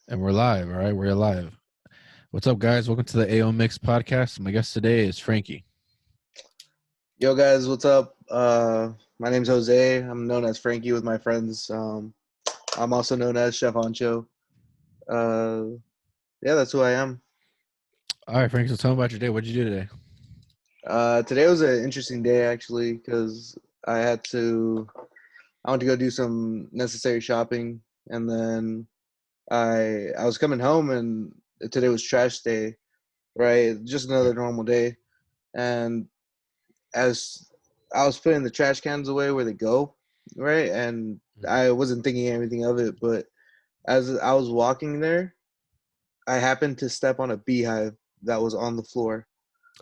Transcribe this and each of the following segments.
And we're live, all right? We're alive. What's up, guys? Welcome to the Ayo Migs Podcast. My guest today is Franky. Yo guys, what's up? My name's Jose. I'm known as Franky with my friends. I'm also known as Chef Honcho. Uh, yeah, that's who I am. All right, Franky, so tell me about your day. What'd you do today? Today was an interesting day actually because I went to go do some necessary shopping, and then I was coming home, and today was trash day, right? Just another normal day, and as I was putting the trash cans away where they go, right? And I wasn't thinking anything of it, but as I was walking there, I happened to step on a beehive that was on the floor,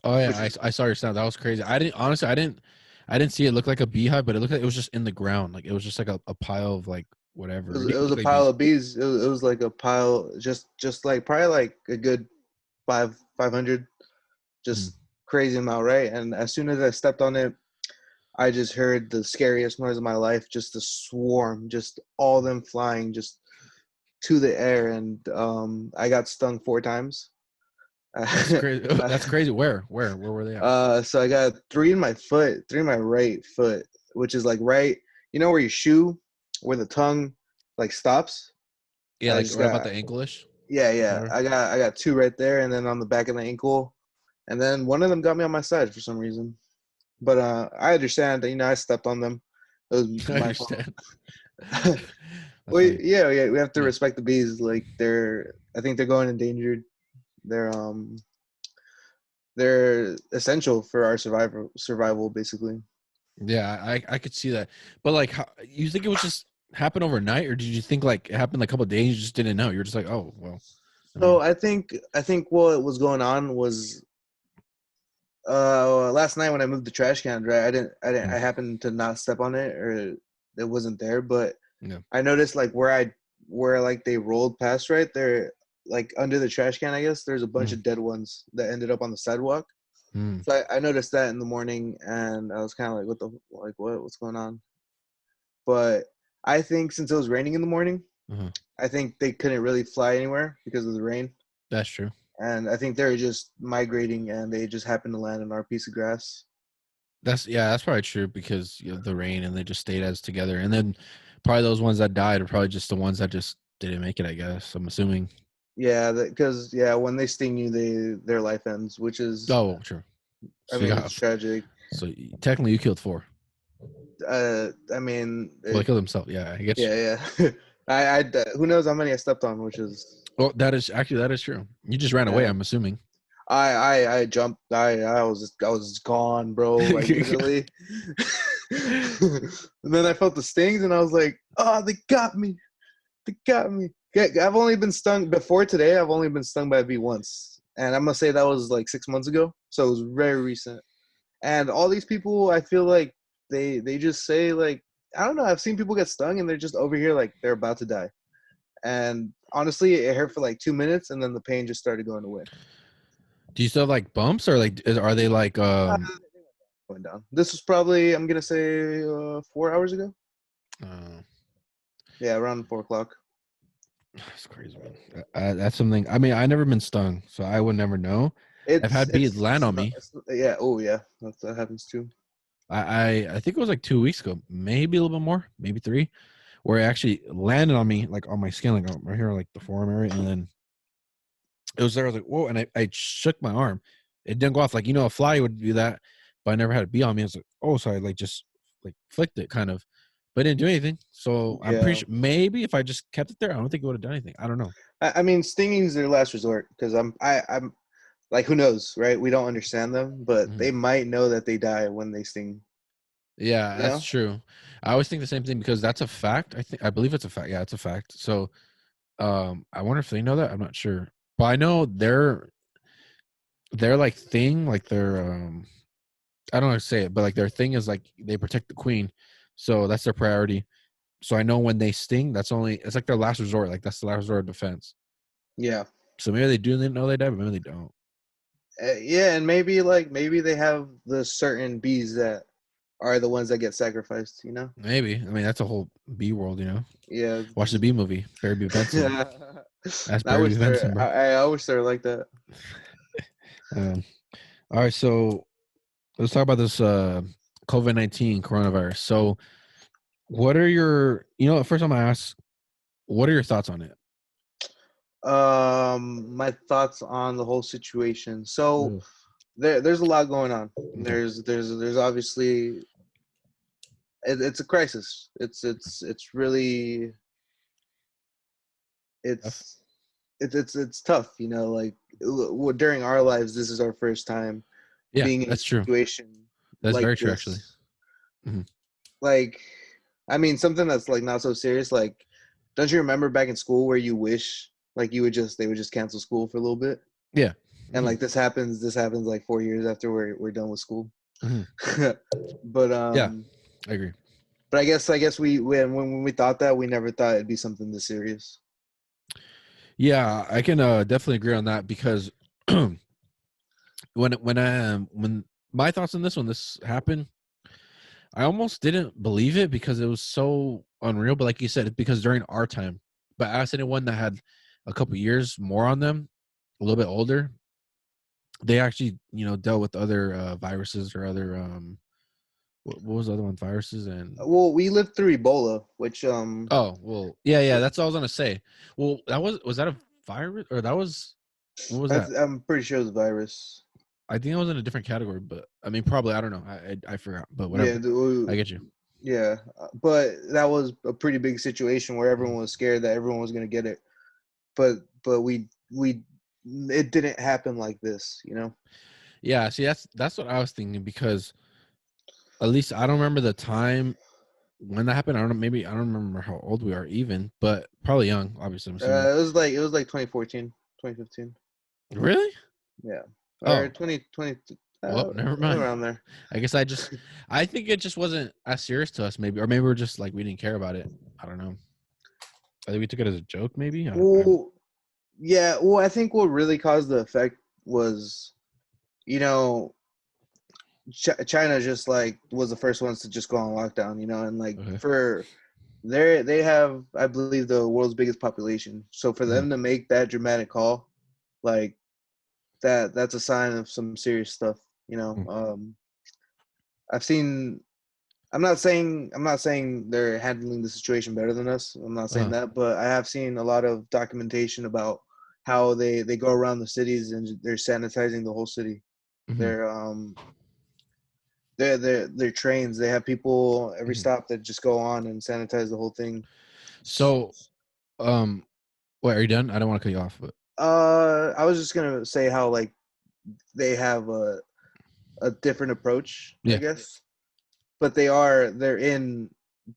Oh yeah, which I saw your snap. That was crazy. I didn't see it look like a beehive, but it looked like it was just in the ground. Like it was just like a pile of like it whatever. was, It it didn't was look a like pile bees. of bees. It was like a pile, just like probably like a good 500, Mhm. just crazy amount, right? And as soon as I stepped on it, I just heard the scariest noise of my life, just a swarm, just all of them flying just to the air, and I got stung 4 times. That's crazy. That's crazy. Where were they at? So I got three in my foot, three in my right foot, which is like right, where your shoe, where the tongue like stops. Yeah, I like just right about got, the ankle-ish. yeah, yeah. Whatever. I got two right there, and then on the back of the ankle, and then one of them got me on my side for some reason. But I understand that I stepped on them. It was I my fault. understand. That's Well, funny. yeah, we have to Yeah. respect the bees. Like I think they're going endangered. They're um, they're essential for our survival basically. Yeah, I could see that. But like, how, you think it was just happen overnight, or did you think like it happened like a couple of days? You just didn't know. You're just like, oh well. I So mean, I think what was going on was last night when I moved the trash can, right? I mm, happened to not step on it, or it wasn't there, but yeah, I noticed like where like they rolled past right there, like under the trash can, I guess there's a bunch mm, of dead ones that ended up on the sidewalk. mm. So I noticed that in the morning, and I was kind of like, what's going on? But I think since it was raining in the morning, Uh-huh. I think they couldn't really fly anywhere because of the rain. That's true. And I think they were just migrating, and they just happened to land on our piece of grass. That's probably true because the rain and they just stayed as together, and then probably those ones that died are probably just the ones that just didn't make it. I guess I'm assuming. Yeah, because when they sting you, their life ends, which is, Oh, true. I So you mean, got it's tragic. technically you killed four. I mean, Well, they killed himself. Yeah, I get you. yeah, yeah. Who knows how many I stepped on, which is, Well, that is true. You just ran away. yeah. I'm assuming. I jumped. I was gone, bro. Like literally. And then I felt the stings, and I was like, "Oh, they got me! They got me!" Yeah, I've only been stung before today. I've only been stung by a bee once, and I'm gonna say that was like 6 months ago. So it was very recent. And all these people, I feel like they just say like, I don't know. I've seen people get stung, and they're just over here like they're about to die. And honestly, it hurt for like 2 minutes, and then the pain just started going away. Do you still have like bumps, or like are they like Uh, Going down. This was probably, I'm gonna say, 4 hours ago. uh Yeah, around 4 o'clock. That's crazy, man. That's something. I mean, I never been stung, so I would never know. I've It's had bees it's land it's on not. me. Yeah. Oh yeah, that happens too. I think it was like 2 weeks ago, maybe a little bit more, maybe three, where it actually landed on me, like on my skin, like right here, like the forearm area, and then it was there. I was like, whoa, and I shook my arm. It didn't go off, like a fly would do that, but I never had a bee on me. I was like, oh, so I like just like flicked it, kind of, but it didn't do anything. So I'm pretty Yeah. sure maybe if I just kept it there, I don't think it would have done anything. I don't know. I mean, stinging is their last resort because I'm like, who knows, right? We don't understand them, but Mhm. they might know that they die when they sting. Yeah, You that's know? true. I always think the same thing because that's a fact. I believe it's a fact. Yeah, it's a fact. So, I wonder if they know that. I'm not sure, but I know their like thing, like their I don't know how to say it, but like their thing is like they protect the queen, so that's their priority. So I know when they sting, it's like their last resort. Like that's the last resort of defense. Yeah. So maybe they do know they die, but maybe they don't. Yeah, and maybe they have the certain bees that are the ones that get sacrificed. Maybe. I mean, that's a whole bee world. Yeah. Watch the bee movie. Better be Benson. Asperger's Vincent, bro. I wish they were like that. Um, all right, so let's talk about this COVID-19 coronavirus. So, what are your, first time I ask, what are your thoughts on it? My thoughts on the whole situation. So Ooh, there's a lot going on. okay. There's obviously it's a crisis. It's really Tough. it's it's tough. Like during our lives, this is our first time Yeah, being in a that's true. situation That's like very true, actually. this. Mhm. Like, I mean, something that's like not so serious. Like, don't you remember back in school where you wish like they would just cancel school for a little bit? Yeah. And Hmm. like this happens like 4 years after we're done with school. Hmm. but Yeah, I agree. I guess we when we thought that, we never thought it'd be something this serious. Yeah, I can definitely agree on that because when my thoughts on this when this happened, I almost didn't believe it because it was so unreal. But like you said, because during our time, but as anyone that had a couple years more on them, a little bit older, they actually dealt with other viruses or other what was the other one, viruses and Well, we lived through Ebola, which oh well yeah, that's what I was gonna say. Well, that was that a virus or that was what was that? I'm pretty sure it's a virus. I think it was in a different category, but I mean probably I don't know. I forgot, but Yeah, whatever. I get you. yeah, but that was a pretty big situation where everyone Mhm. was scared that everyone was gonna get it. But we it didn't happen like this. Yeah, see that's what I was thinking because at least I don't remember the time when that happened. I don't know, maybe I don't remember how old we are even, but probably young, obviously I'm assuming. It was like 2014, 2015. Really? Yeah, or Oh, 2020, well, never mind. around there. I guess I think it just wasn't as serious to us, maybe, or maybe we're just like we didn't care about it. I don't know. I think we took it as a joke, maybe. Well, yeah. Well, I think what really caused the effect was, you know, China just like was the first ones to just go on lockdown, and like Okay. for they have, I believe, the world's biggest population. So for Mhm. them to make that dramatic call, like that's a sign of some serious stuff. You know, Mhm. I've seen. I'm not saying they're handling the situation better than us. I'm not saying Uh-huh. that, but I have seen a lot of documentation about how they go around the cities and they're sanitizing the whole city. Mhm. They're they're trains. They have people every Mhm. stop that just go on and sanitize the whole thing. So, um, wait, are you done? I don't want to cut you off, but I was just gonna say how like they have a different approach, I yeah. guess, but they're in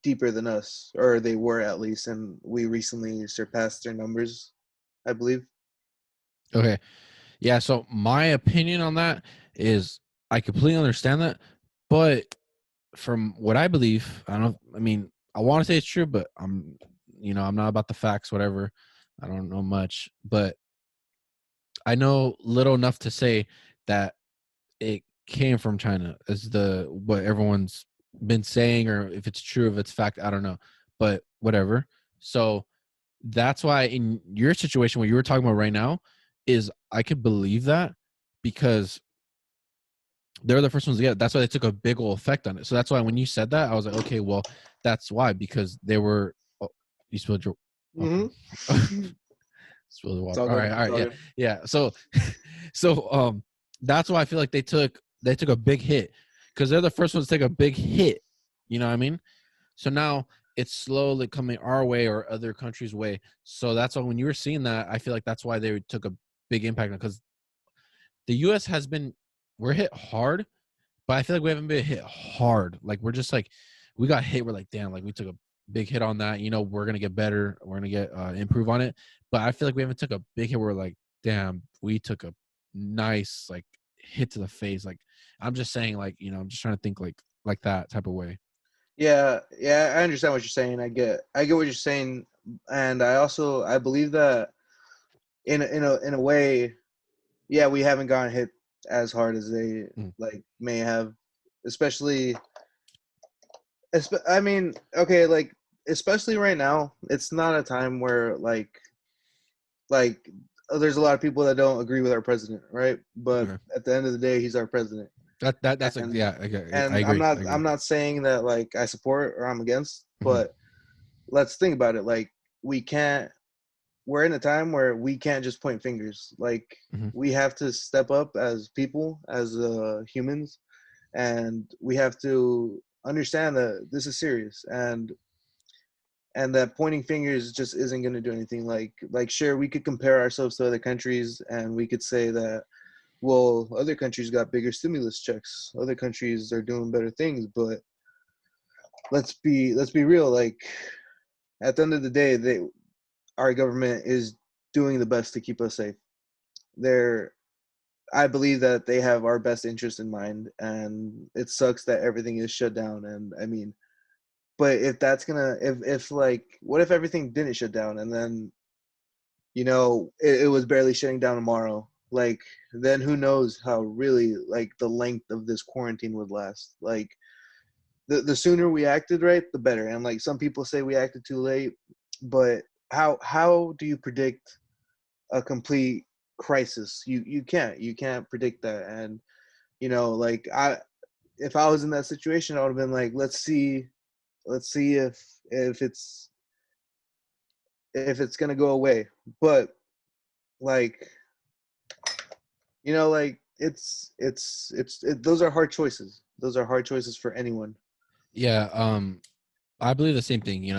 deeper than us, or they were at least, and we recently surpassed their numbers, I believe. Okay. Yeah. So my opinion on that is I completely understand that, but from what I believe, I don't know. I mean, I want to say it's true, but I'm not about the facts, whatever. I don't know much, but I know little enough to say that it came from China, as the what everyone's been saying, or if it's true, if it's fact, I don't know, but whatever. So that's why in your situation, what you were talking about right now, is I could believe that because they're the first ones to get it. That's why they took a big old effect on it. So that's why when you said that, I was like, okay, well, that's why because they were. Oh, you spilled your. Mm-hmm. Okay. Spilled the It's water. all All good. right, all It's right, all yeah, good. yeah. So, that's why I feel like they took a big hit because they're the first ones to take a big hit. You know what I mean? So now it's slowly coming our way or other countries' way. So that's why when you were seeing that, I feel like that's why they took a big impact because the U.S. has been we're hit hard, but I feel like we haven't been hit hard. Like we're just like we got hit. We're like, damn, like we took a big hit on that. We're gonna get better. We're gonna get improve on it. But I feel like we haven't took a big hit. We're like, damn, we took a nice like hit to the face. Like I'm just saying, like I'm just trying to think like that type of way. Yeah, yeah, I understand what you're saying. I get what you're saying, and I believe that in a way, yeah, we haven't gotten hit as hard as they Mm. like may have, especially. I mean, okay, like especially right now, it's not a time where like like there's a lot of people that don't agree with our president, right? But Okay. at the end of the day, he's our president. That's like, And yeah. I and agree. I agree. I'm not saying that like I support or I'm against, Mhm. but let's think about it. Like we can't. We're in a time where we can't just point fingers. Like Mhm. we have to step up as people, as humans, and we have to understand that this is serious and that pointing fingers just isn't going to do anything. Like sure, we could compare ourselves to other countries and we could say that, well, other countries got bigger stimulus checks, other countries are doing better things, but let's be real. Like at the end of the day, our government is doing the best to keep us safe. They're I believe that they have our best interest in mind, and it sucks that everything is shut down. And I mean, but if that's gonna, if like, what if everything didn't shut down, and then it was barely shutting down tomorrow? Like, then who knows how really like the length of this quarantine would last? Like, the sooner we acted right, the better. And like some people say we acted too late, but how do you predict a complete crisis? You can't predict that. And like if I was in that situation, I would have been like, let's see if it's gonna go away. But like like those are hard choices. Those are hard choices for anyone. Yeah. I believe the same thing.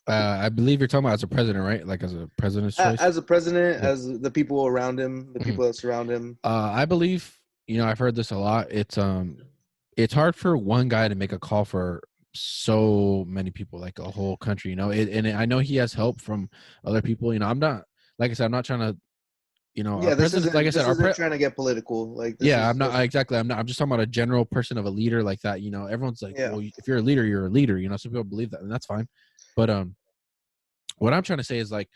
I believe you're talking about as a president, right? Like as a president's choice. As a president, Yeah. as the people around him, the Mhm. people that surround him. I believe, I've heard this a lot. It's hard for one guy to make a call for so many people, like a whole country. And I know he has help from other people. I'm not, like I said, I'm not trying to, our Yeah, this president, like I isn't said, this isn't trying to get political. Like this yeah, is I'm not just exactly. I'm just talking about a general person of a leader like that. Everyone's like, yeah. well, if you're a leader, you're a leader. Some people believe that, and that's fine. But what I'm trying to say is like,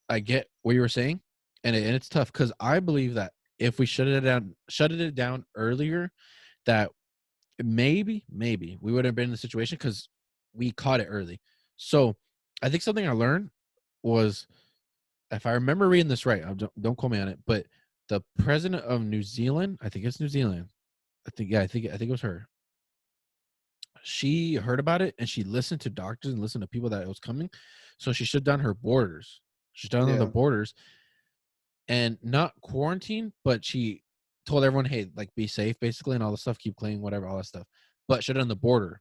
I get what you were saying, and it's tough because I believe that if we shut it down earlier, that maybe we would have been in the situation because we caught it early. So I think something I learned was, if I remember reading this right, don't quote me on it, but the president of New Zealand, I think it's New Zealand. I think it was her. She heard about it and she listened to doctors and listened to people that it was coming. So she shut down her borders. She shut down the Yeah. borders and not quarantine, but she told everyone, hey, like be safe basically and all the stuff, keep clean, whatever, all that stuff. But shut down the border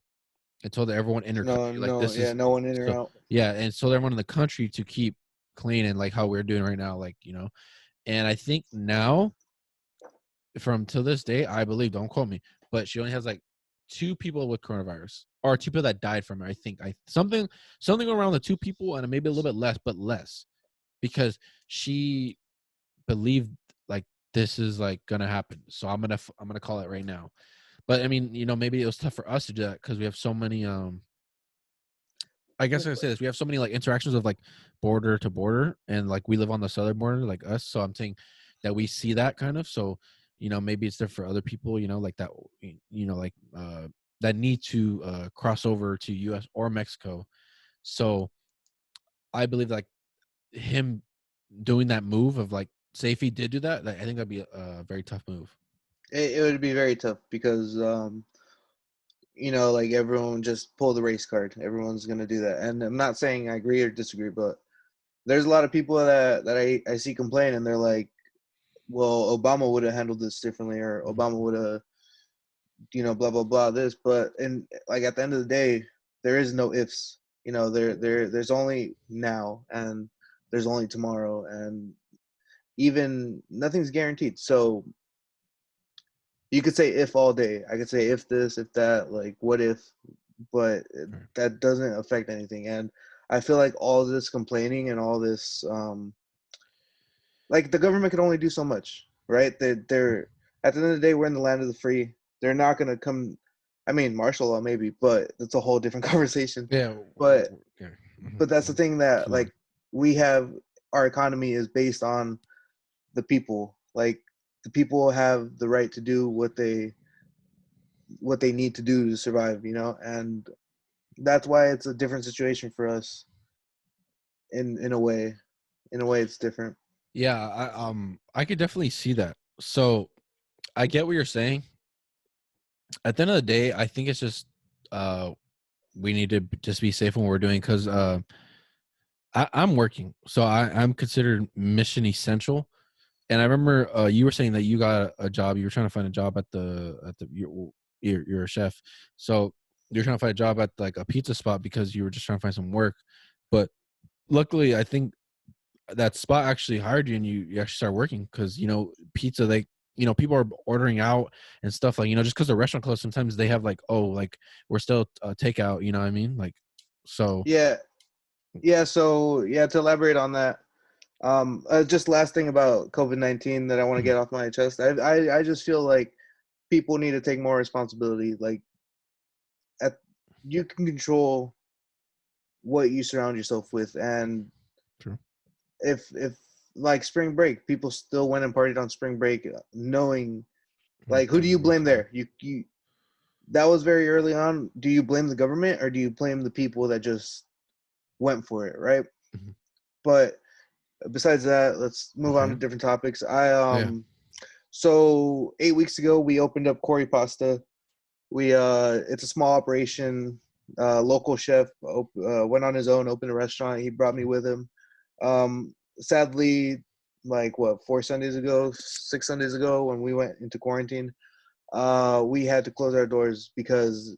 and told everyone in her No, country, like no, this yeah, is no one in or so out. yeah, and told everyone in the country to keep clean and like how we're doing right now, like, and I think now from till this day, I believe, don't quote me, but she only has like two people with coronavirus or two people that died from it. I think something around the two people and maybe a little bit less, but less because she believed like this is like gonna happen. So I'm gonna call it right now. But I mean, maybe it was tough for us to do that because we have so many. I guess I say this: we have so many like interactions of like border to border, and like we live on the southern border, like us. So I'm saying that we see that kind of. So maybe it's different for other people. Like that. Like that need to cross over to U.S. or Mexico. So I believe like him doing that move of like, say if he did do that, like, I think that'd be a very tough move. It would be very tough because like everyone just pull the race card. Everyone's gonna do that, and I'm not saying I agree or disagree, but there's a lot of people that I see complain, and they're like, well, Obama would have handled this differently, or Mhm. Obama would have, blah blah blah this. But and like at the end of the day, there is no ifs. There's only now, and there's only tomorrow, and even nothing's guaranteed. So you could say if all day. I could say if this, if that, like what if, but Right. that doesn't affect anything. And I feel like all this complaining and all this, like the government can only do so much, right? They're at the end of the day, we're in the land of the free. They're not gonna come. I mean, martial law maybe, but that's a whole different conversation. Yeah. But Yeah. but that's the thing that Keep going. like we have our economy is based on the people. Like the people have the right to do what they need to do to survive, and that's why it's a different situation for us in a way. in a way, it's different. Yeah, I could definitely see that. So I get what you're saying. At the end of the day, I think it's just we need to just be safe when we're doing, because I'm working, so I'm considered mission essential. And I remember you were saying that you got a job. You were trying to find a job at you're a chef, so you're trying to find a job at like a pizza spot because you were just trying to find some work. But luckily, I think that spot actually hired you, and you actually start working, because pizza, they people are ordering out and stuff, like just because the restaurant closed, sometimes they have like, oh, like we're still takeout, you know what I mean, like, so Yeah, So to elaborate on that, just last thing about COVID-19 that I want to mhm, get off my chest. I just feel like people need to take more responsibility. Like, at you can control what you surround yourself with, and true. if like spring break, people still went and partied on spring break, knowing, like, who do you blame there? You That was very early on. Do you blame the government, or do you blame the people that just went for it, right? Mhm. But besides that, let's move on to Okay. different topics. Yeah. So 8 weeks ago we opened up Corey Pasta. It's a small operation. Local chef went on his own, opened a restaurant. He brought me with him. Sadly, like, what, 4 Sundays ago, 6 Sundays ago, when we went into quarantine, we had to close our doors because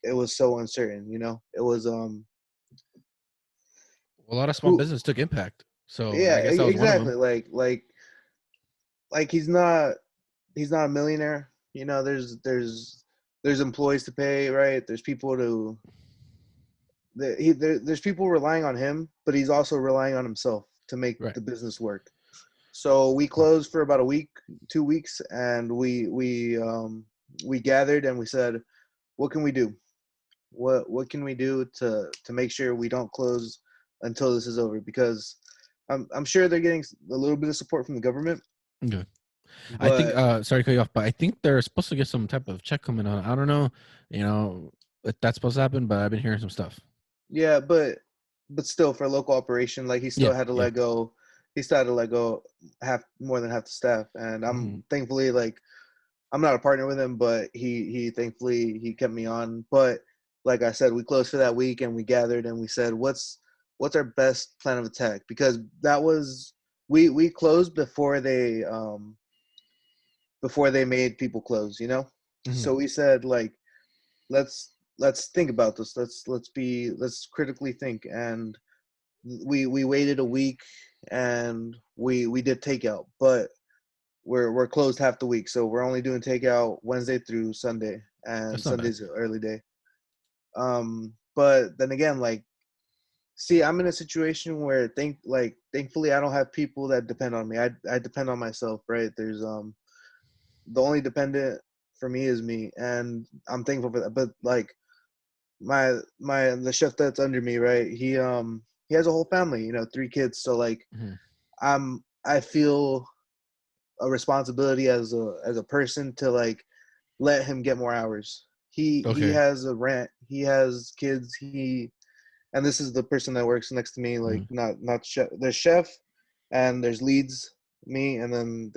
it was so uncertain. It was Well, a lot of small who business took impact, so yeah, I guess that was one of exactly. them. Like he's not a millionaire. There's employees to pay, right? There's people there's people relying on him, but he's also relying on himself to make Right. the business work. So we closed for about a week, 2 weeks, and we gathered and we said, what can we do? What can we do to make sure we don't close until this is over? Because I'm sure they're getting a little bit of support from the government, Okay. I think, but sorry to cut you off, but I think they're supposed to get some type of check coming on. I don't know, if that's supposed to happen, but I've been hearing some stuff. yeah, but still, for a local operation, like, he still Yeah. had to Yeah. let go. He still had to let go half more than half the staff, and Hmm. I'm thankfully, like, I'm not a partner with him, but he thankfully he kept me on. But like I said, we closed for that week and we gathered and we said, what's our best plan of attack? Because that was we closed before they made people close. Hmm. So we said, like, let's think about this. Let's critically think. And we waited a week and we did takeout, but we're closed half the week, so we're only doing takeout Wednesday through Sunday, and That's not bad. Sunday's early day. But then again, like, see, I'm in a situation where thankfully I don't have people that depend on me. I depend on myself, right? There's the only dependent for me is me, and I'm thankful for that. But, like, the chef that's under me, right? He has a whole family, 3 kids. So, like, Hmm. I feel a responsibility as a person to, like, let him get more hours. He Okay. has a rent. He has kids. And this is the person that works next to me. Like, Hmm. not chef. There's chef, and there's leads, me, and then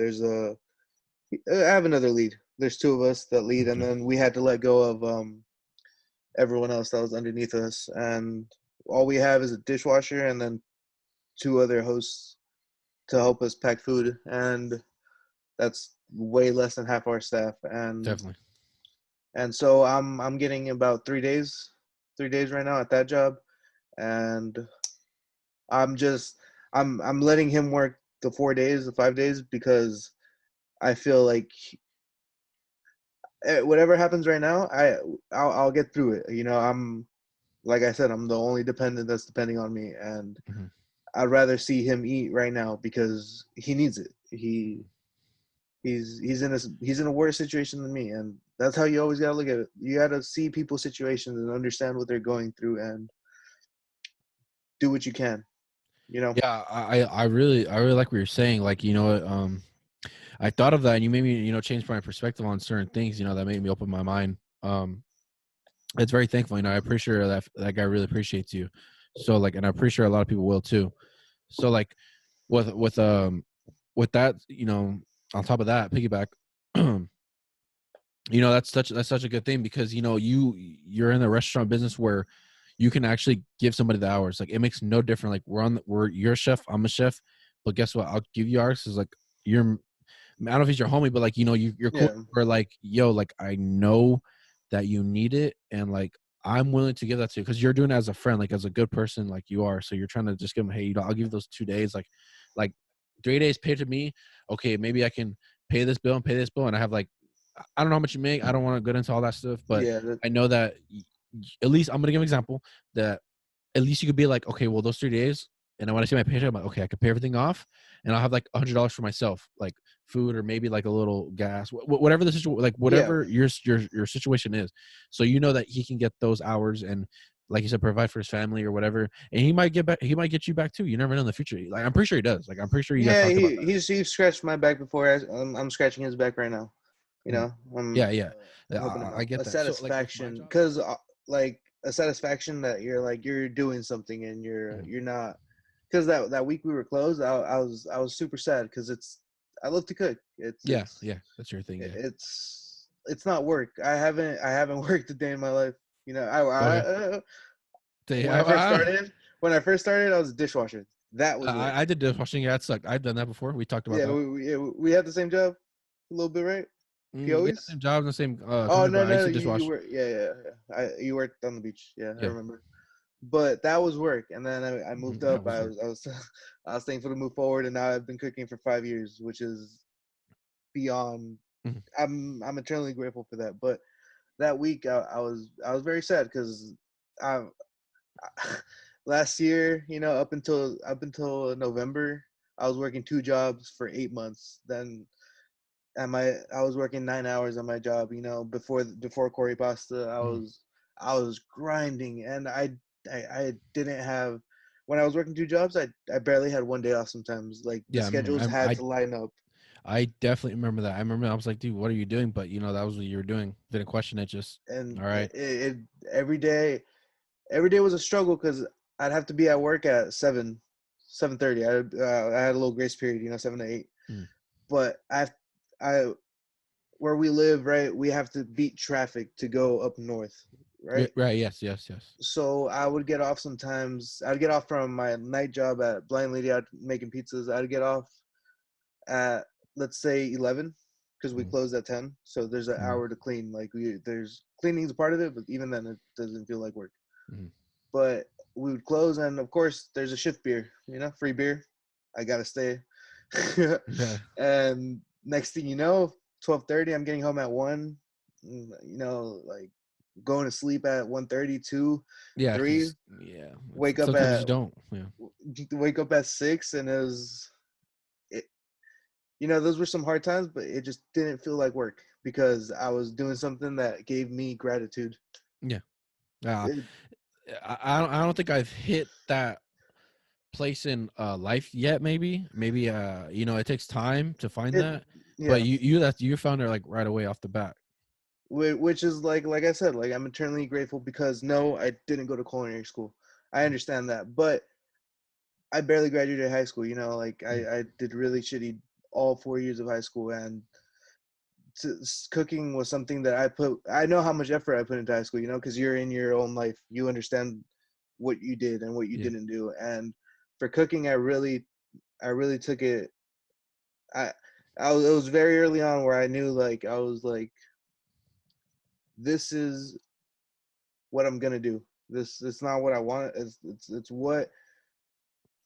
I have another lead. There's two of us that lead, and Okay. then we had to let go of everyone else that was underneath us, and all we have is a dishwasher and then two other hosts to help us pack food, and that's way less than half our staff. and Definitely. and so I'm getting about 3 days right now at that job, and I'm just I'm letting him work the 4 days, the 5 days, because I feel like, whatever happens right now, I'll get through it. I'm, like I said, I'm the only dependent that's depending on me, and Hmm. I'd rather see him eat right now because he needs it. He's in a worse situation than me, and that's how you always gotta look at it. You gotta see people's situations and understand what they're going through and do what you can. You know. Yeah, I really like what you're saying. Like, I thought of that, and you made me, change my perspective on certain things. That made me open my mind. It's very thankful. I'm pretty sure that guy really appreciates you. So, like, and I'm pretty sure a lot of people will too. So, like, with that, on top of that, piggyback, that's such a good thing because you're in the restaurant business where you can actually give somebody the hours. Like it makes no difference. Like you're a chef, I'm a chef, but guess what? I'll give you hours. Is like you're I don't know if he's your homie, but like you're cool. Yeah. Or like like I know that you need it, and like I'm willing to give that to you because you're doing it as a friend, like as a good person, like you are. So you're trying to just give him, hey, I'll give you those 2 days, like 3 days paid to me. Okay, maybe I can pay this bill and pay this bill, and I have like I don't know how much you make. I don't want to get into all that stuff, but Yeah. I know that at least I'm gonna give an example that at least you could be like, okay, well, those 3 days, and I want to see my paycheck. I'm like, okay, I could pay everything off, and I'll have like $100 for myself, like food or maybe like a little gas, whatever the situation, like Yeah. whatever your situation is. So that he can get those hours and, like you said, provide for his family or whatever, and he might get back. He might get you back too. You never know in the future. Like I'm pretty sure he does. Like I'm pretty sure you guys Yeah. talked about that. He's scratched my back before. I'm scratching his back right now. Mhm. I'm Yeah, yeah, helping him I out. get A that. So like with my satisfaction, job. because like a satisfaction that you're doing something and Mhm. you're not. Because that week we were closed, I was super sad because I love to cook. Yeah, yeah, that's your thing. Yeah. It's not work. I haven't worked a day in my life. Okay. When I first started, I was a dishwasher. That was work. I did dishwashing. Yeah, it sucked. I've done that before. We talked about Yeah, that. we had the same job, a little bit, right? We had the POEs. same job in the same Oh company, no, but I used no, to you dishwash. were, yeah. You worked on the beach. Yeah, I Yeah. remember. But that was work, and then I moved That up. was I work. was I was I was thankful to move forward, and now I've been cooking for 5 years, which is beyond. Mhm. I'm eternally grateful for that. But that week, I was very sad because I last year, up until November, I was working 2 jobs for 8 months. Then I was working 9 hours on my job. Before Corey Pasta, Mhm. I was grinding, and I didn't have. When I was working 2 jobs, I barely had one day off. Sometimes, like the Yeah, I remember. schedules had to line up, I definitely remember that. I remember I was like, dude, what are you doing? But that was what you were doing. Didn't question it. Just and all right. it every day was a struggle because I'd have to be at work at 7:30. I had a little grace period, 7 to 8. Mm. But I where we live, right, we have to beat traffic to go up north, right? Right. Yes. Yes. Yes. So I would get off sometimes. I'd get off from my night job at Blind Lady out making pizzas. I'd get off at, let's say, 11 because we Mm. closed at 10. So there's an Mm. hour to clean. Like there's cleaning's a part of it, but even then it doesn't feel like work. Mm. But we would close, and of course there's a shift beer, free beer. I gotta stay. Yeah. And next thing you know, 12:30, I'm getting home at 1. Like going to sleep at 1:30, 2, Yeah. 3. Because yeah, Wake up sometimes at you don't. Yeah. 6, and it. Those were some hard times, but it just didn't feel like work because I was doing something that gave me gratitude. Yeah. Uh, It, I don't think I've hit that place in life yet. Maybe it takes time to find it that, but yeah. you found it like right away off the bat. Which is like I said, like I'm eternally grateful because no, I didn't go to culinary school. I Mm. understand that, but I barely graduated high school. Like Mm. I did really shitty all 4 years of high school, and cooking was something that I know how much effort I put into high school. Because you're in your own life, you understand what you did and what you Yeah. didn't do, and for cooking, I really took it. I it was very early on where I knew, like, I was like, this is what I'm gonna do. This it's not what I want. It's what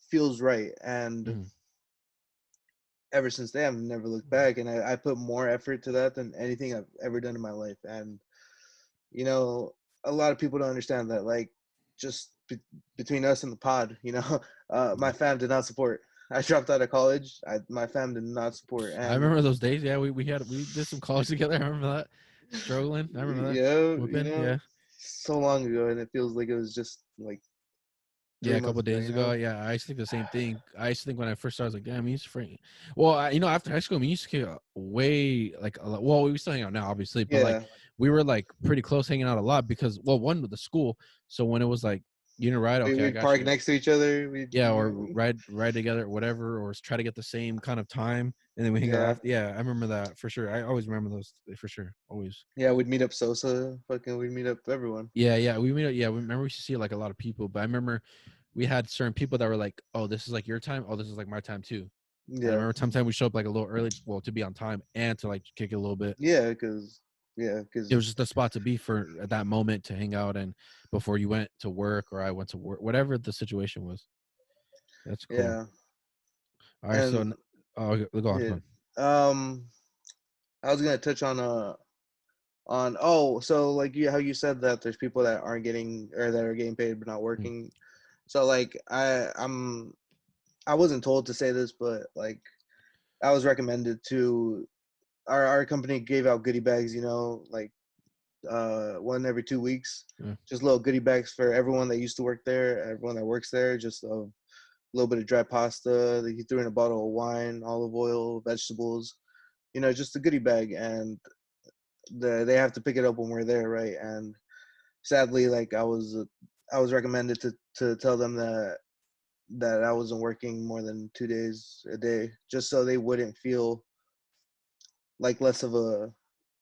feels right. And Mm. ever since then, I've never looked back. And I put more effort to that than anything I've ever done in my life. And you know, a lot of people don't understand that. Like, just between us and the pod, my Yeah. fam did not support. I dropped out of college. My fam did not support. I And remember those days. Yeah, we did some college together. I remember that struggling. I remember that yeah, whooping. Yeah. so long ago, and it feels like it was just like Yeah, three a couple months of ago. days ago. Yeah, I used to think the same thing. I used to think when I first started, I was like, damn, he's free. Well, after high school, we used to get way like a lot. Well, we still hang out now, obviously, but like Yeah, we were like pretty close, hanging out a lot because, well, one with the school. So when it was like You didn't ride? Okay, I We'd got park you. next to each other. We'd, Yeah, or ride together, or whatever, or try to get the same kind of time, and then we hang out yeah, after. Yeah, I remember that for sure. I always remember those for sure. Always. yeah. We'd meet up Sosa. Fucking, we'd meet up everyone. Yeah. We meet. Yeah, we remember we used to see like a lot of people, but I remember we had certain people that were like, "Oh, this is like your time. Oh, this is like my time too." And I Yeah, remember sometimes we show up like a little early, well, to be on time and to like kick it a little bit. yeah, because It was just a spot to be for at that moment to hang out and before you went to work or I went to work, whatever the situation was. That's cool. yeah, All right, so and go on, go yeah. on. Um, I was gonna touch on oh, so like you how you said that there's people that aren't getting or that are getting paid but not Mm, working. So like I wasn't told to say this, but like I was recommended to our company gave out goodie bags, like one every 2 weeks. yeah. Just little goodie bags for everyone that used to work there, everyone that works there, just a little bit of dry pasta that he threw in a bottle of wine, olive oil, vegetables, just a goodie bag. And they have to pick it up when we're there, right? And sadly, like I was recommended to tell them that I wasn't working more than 2 days a day, just so they wouldn't feel like less of a,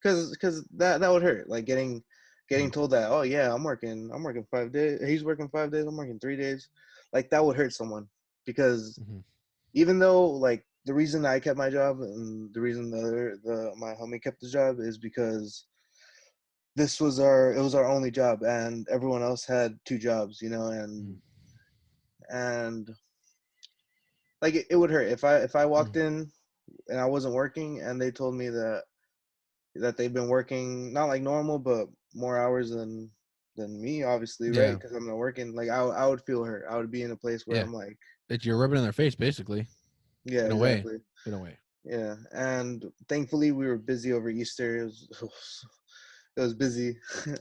because that would hurt. Like getting Mm, told that, oh yeah, I'm working 5 days, he's working 5 days, I'm working 3 days, like that would hurt someone. Because mhm. even though like the reason I kept my job and the reason my homie kept the job is because it was our only job and everyone else had two jobs, Mm, and like it would hurt if I walked mm. in and I wasn't working and they told me that they've been working not like normal but more hours than me, obviously, right? Yeah, Because I'm not working. Like I would feel hurt. I would be in a place where yeah. I'm like, You're rubbing it in their face, basically, yeah, in a way. exactly. In a way. Yeah, and thankfully we were busy over Easter. It was busy,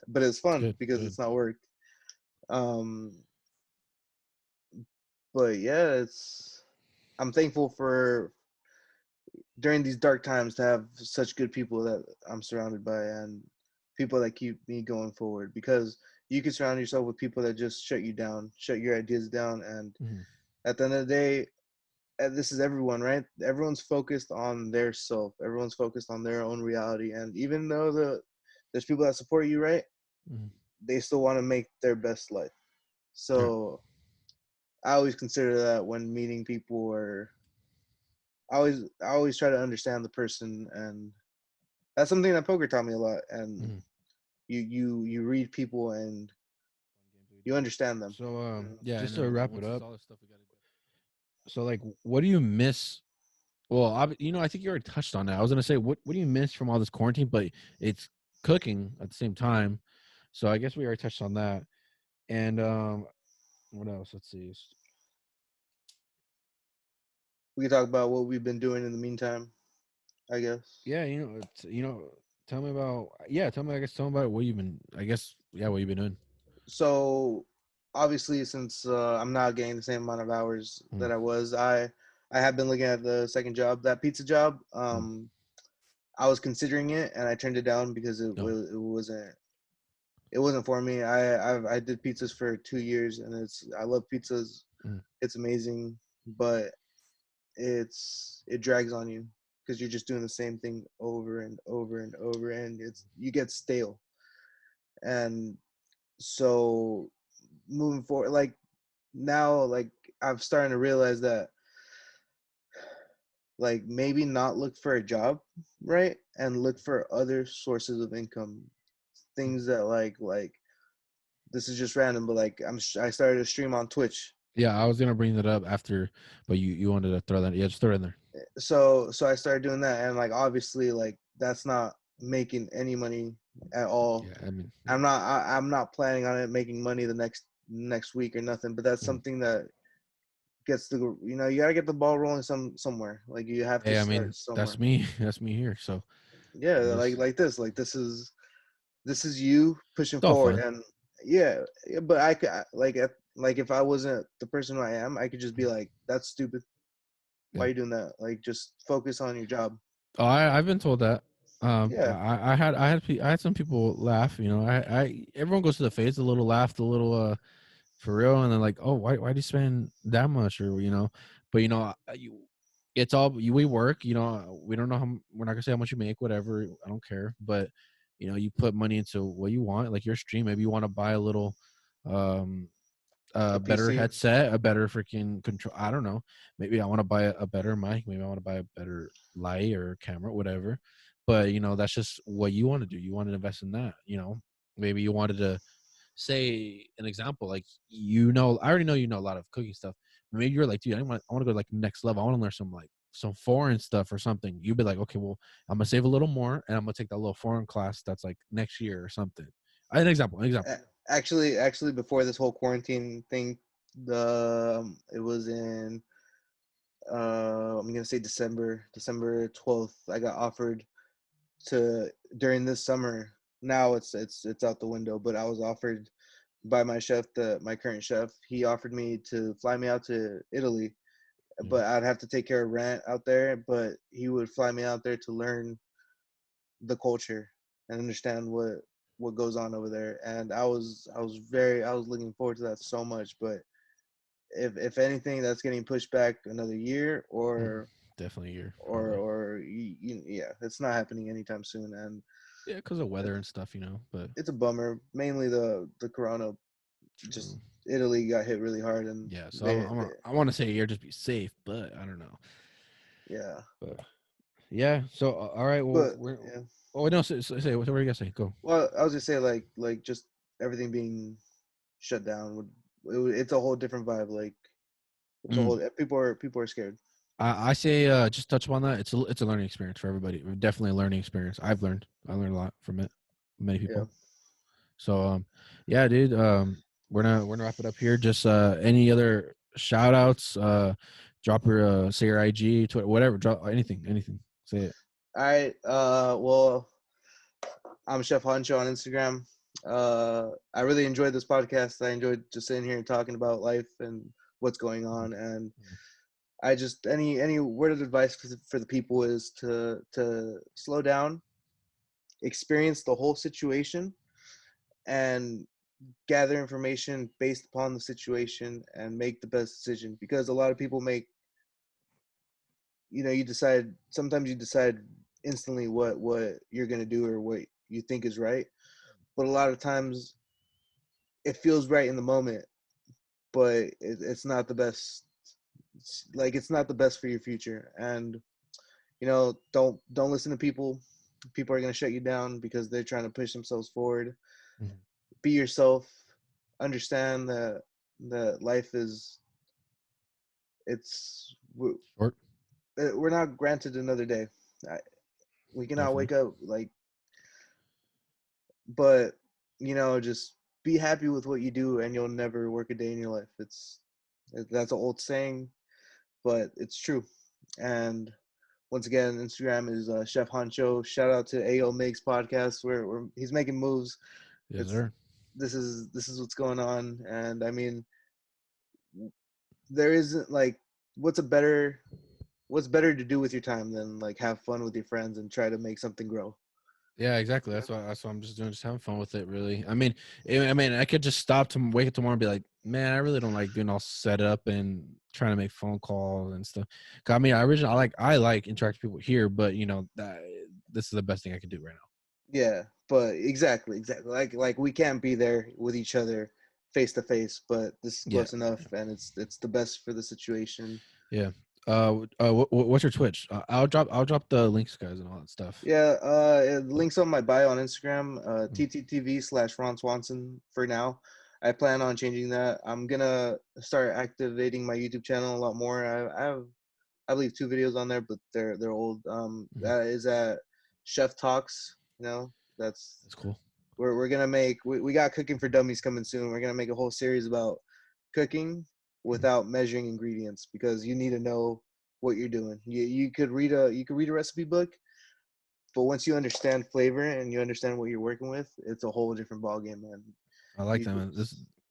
but it's fun Good, because good. it's not work. Um, but yeah, I'm thankful for during these dark times to have such good people that I'm surrounded by and people that keep me going forward, because you can surround yourself with people that just shut you down, shut your ideas down, and Mhm. at the end of the day, this is everyone, right? Everyone's focused on their self. Everyone's focused on their own reality, and even though there's people that support you, right? Mhm. They still want to make their best life. Yeah. So I always consider that when meeting people, or I always try to understand the person, and that's something that poker taught me a lot. And Mhm. you read people and you understand them. So Mm. yeah, just to wrap it up. So like, what do you miss? Well, I think you already touched on that. I was gonna say, what do you miss from all this quarantine? But it's cooking at the same time. So I guess we already touched on that. And what else? Let's see. We can talk about what we've been doing in the meantime, I guess. Yeah, tell me about. Yeah, tell me about what you've been. I guess yeah, what you've been doing. So obviously, since I'm not getting the same amount of hours Mm, that I was, I have been looking at the second job, that pizza job. mm. I was considering it and I turned it down because No. it wasn't for me. I did pizzas for 2 years and I love pizzas. Mm, It's amazing, but it drags on you because you're just doing the same thing over and over and over, and you get stale. And so moving forward, like now, like I'm starting to realize that like maybe not look for a job, right, and look for other sources of income, mm. things that like this is just random, but like I started to stream on Twitch. Yeah, I was gonna bring that up after, but you wanted to throw that. Yeah, just throw it in there. So I started doing that, and like obviously like that's not making any money at all. Yeah, I mean, yeah. I'm not planning on it making money the next week or nothing, but that's Mm. something that gets the, you got to get the ball rolling somewhere. Like you have to Hey, I start mean, that's somewhere. me. That's me here. So Yeah, I like guess this is you pushing it's all forward. fun. And yeah, but I could like if I wasn't the person who I am, I could just be like, that's stupid. Why Yeah. are you doing that? Like just focus on your job. Oh, I've been told that. Yeah. I had some people laugh. You know, I everyone goes to the phase, a little laugh, the little for real. And then like, oh, why do you spend that much, or but it's all we work. We don't know we're not gonna say how much you make, whatever. I don't care, but you put money into what you want, like your stream. Maybe you want to buy a little, um, A a better PC. headset, a better freaking control. I don't know. Maybe I want to buy a better mic. Maybe I want to buy a better light or camera, whatever. But that's just what you want to do. You want to invest in that. Maybe you wanted to say an example, like I already know a lot of cooking stuff. Maybe you're like, dude, I want to go to like next level. I want to learn some foreign stuff or something. You'd be like, okay, well, I'm gonna save a little more and I'm gonna take that little foreign class that's like next year or something. An example. Actually, before this whole quarantine thing, it was in I'm gonna say December 12th. I got offered to during this summer. Now it's out the window, but I was offered by my chef, my current chef. He offered me to fly me out to Italy, Mhm. but I'd have to take care of rent out there. But he would fly me out there to learn the culture and understand what goes on over there. And I was looking forward to that so much. But if anything, that's getting pushed back another year, Definitely a year, probably. yeah, it's not happening anytime soon. And Yeah, because of weather and stuff, but it's a bummer. Mainly the corona. Just true. Italy got hit really hard, and Yeah, so they I want to say a year, just be safe, but I don't know. yeah. But yeah, so all right, well, But we're yeah. oh no, say what were you gonna say? Go. Well, I was just say like just everything being shut down it's a whole different vibe. Like it's a Mm. whole people are scared. I say just touch upon that. It's a learning experience for everybody. Definitely a learning experience. I learned a lot from it. Many Yeah. people. So yeah, dude. We're gonna wrap it up here. Just any other shout outs, drop your say your IG, Twitter, whatever, drop anything. Say it. All right. Well, I'm Chef Honcho on Instagram. I really enjoyed this podcast. I enjoyed just sitting here and talking about life and what's going on. And I just any word of advice for the people is to slow down, experience the whole situation, and gather information based upon the situation and make the best decision. Because a lot of people make sometimes you decide instantly what you're gonna do or what you think is right, but a lot of times it feels right in the moment, but it's not the best. It's not the best for your future. And don't listen to people. People are going to shut you down because they're trying to push themselves forward. Mhm. Be yourself. Understand that life is it's Short, we're not granted another day. I, we cannot definitely. wake up but just be happy with what you do, and you'll never work a day in your life. That's an old saying, but it's true. And once again, Instagram is Chef Honcho. Shout out to Ayo Migs Podcast, where he's making moves. Yes, It's sir. this is what's going on. And I mean, there isn't like what's a better what's better to do with your time than like have fun with your friends and try to make something grow. Yeah, exactly. That's what I'm just doing, just having fun with it. Really, I could just stop to wake up tomorrow and be like, man, I really don't like being all set up and trying to make phone calls and stuff. 'Cause, I like interacting with people here, but that this is the best thing I can do right now. Yeah, but exactly. Like we can't be there with each other face to face, but this is Yeah, close enough, and it's the best for the situation. yeah. What's your Twitch? I'll drop the links, guys, and all that stuff. Yeah, links on my bio on Instagram, Mm. TTTV/Ron Swanson for now. I plan on changing that. I'm gonna start activating my YouTube channel a lot more. I believe 2 videos on there, but they're old. Mhm. That is at Chef Talks. That's That's cool. we're gonna make we got Cooking for Dummies coming soon. We're gonna make a whole series about cooking Mhm. without measuring ingredients, because you need to know what you're doing. You could read a recipe book, but once you understand flavor and you understand what you're working with, it's a whole different ballgame, man. I like You that, man.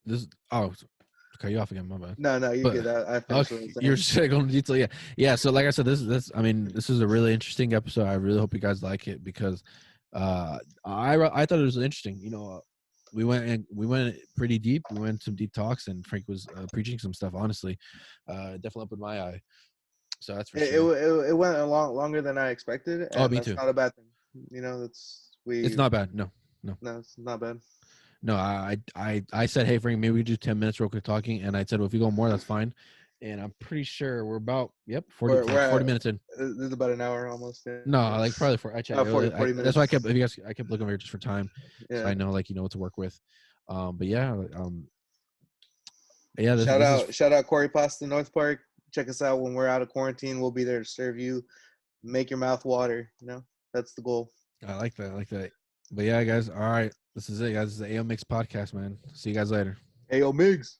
This. Oh, to cut you off again. My bad. no, you're But good. I finished what I okay, was you're saying. just going to detail. Yeah, yeah. So like I said, this is a really interesting episode. I really hope you guys like it because I thought it was interesting. we went pretty deep. We went some deep talks, and Frank was preaching some stuff. Honestly, definitely opened my eye. So that's for sure. It went a lot longer than I expected, Oh, and me that's too. not a bad thing. That's It's not bad. No, no, no, it's not bad. no. I said, hey Frank, maybe we do 10 minutes real quick talking, and I said, well, if you go more, that's fine. And I'm pretty sure we're about 40 minutes in. This is about an hour almost. Yeah. No, like probably for I checked. 40 That's why I minutes. kept. If you guys, I kept looking over here just for time, so Yeah. I know what to work with. But yeah, yeah. This is Shout out Corey Pasta North Park. Check us out when we're out of quarantine. We'll be there to serve you. Make your mouth water. That's the goal. I like that. I like that. But yeah, guys. All right, this is it, guys. This is the Ayo Migs Podcast, man. See you guys later. Ayo Migs.